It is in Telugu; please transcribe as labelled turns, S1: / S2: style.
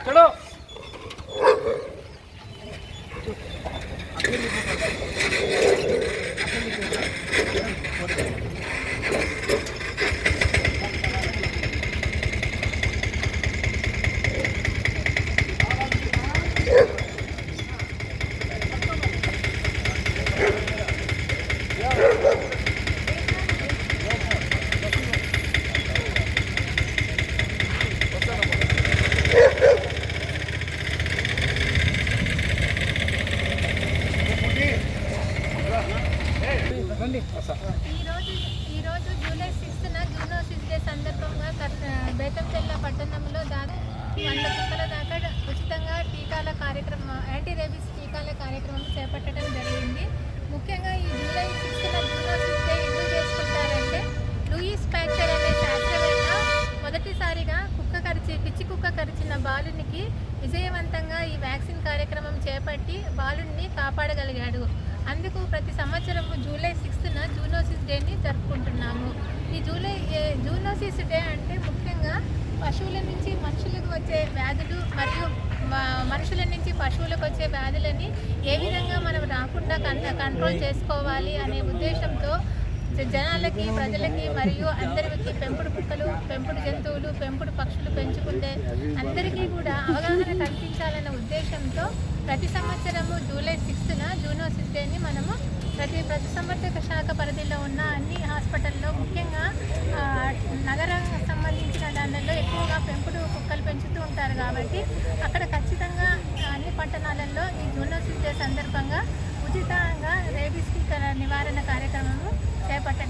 S1: चलो
S2: ఈరోజు జూలై 6న జూనోసిస్ డే సందర్భంగా బేతంచెర్ల పట్టణంలో దాదాపు 100 కుక్కల దాకా ఉచితంగా టీకాల కార్యక్రమం యాంటీ రేబీస్ టీకాల కార్యక్రమం చేపట్టడం జరిగింది. ముఖ్యంగా ఈ జూలై 6న జూనోసిస్ డే ఎందుకు చేసుకుంటారంటే లూయిస్ ప్యాస్చర్ అనే శాస్త్రవేత్త మొదటిసారిగా పిచ్చి కుక్క కరిచిన బాలునికి విజయవంతంగా ఈ వ్యాక్సిన్ కార్యక్రమం చేపట్టి బాలుడిని కాపాడగలిగాడు. అందుకు ప్రతి సంవత్సరం జూలై 6న జూనోసిస్ డేని జరుపుకుంటున్నాము. ఈ జూనోసిస్ డే అంటే ముఖ్యంగా పశువుల నుంచి మనుషులకు వచ్చే వ్యాధులు మరియు మనుషుల నుంచి పశువులకు వచ్చే వ్యాధులని ఏ విధంగా మనం రాకుండా కంట్రోల్ చేసుకోవాలి అనే ఉద్దేశంతో జనాలకి, ప్రజలకి మరియు అందరికీ పెంపుడు కుక్కలు, పెంపుడు జంతువులు, పెంపుడు పక్షులు పెంచుకుంటే అందరికీ కూడా అవగాహన కల్పించాలన్న ఉద్దేశంతో ప్రతి సంవత్సరము జూలై 6న జూనోసిస్ డేని మనము ప్రతి సంవర్ధక శాఖ పరిధిలో ఉన్న అన్ని హాస్పిటల్లో, ముఖ్యంగా నగరానికి సంబంధించిన దానిలో ఎక్కువగా పెంపుడు కుక్కలు పెంచుతూ ఉంటారు కాబట్టి అక్కడ ఖచ్చితంగా అన్ని పట్టణాలలో ఈ జూనోసిస్ డే సందర్భంగా ఉచితంగా రేబీస్ టీకా నివారణ కార్యక్రమము చేపట్టారు.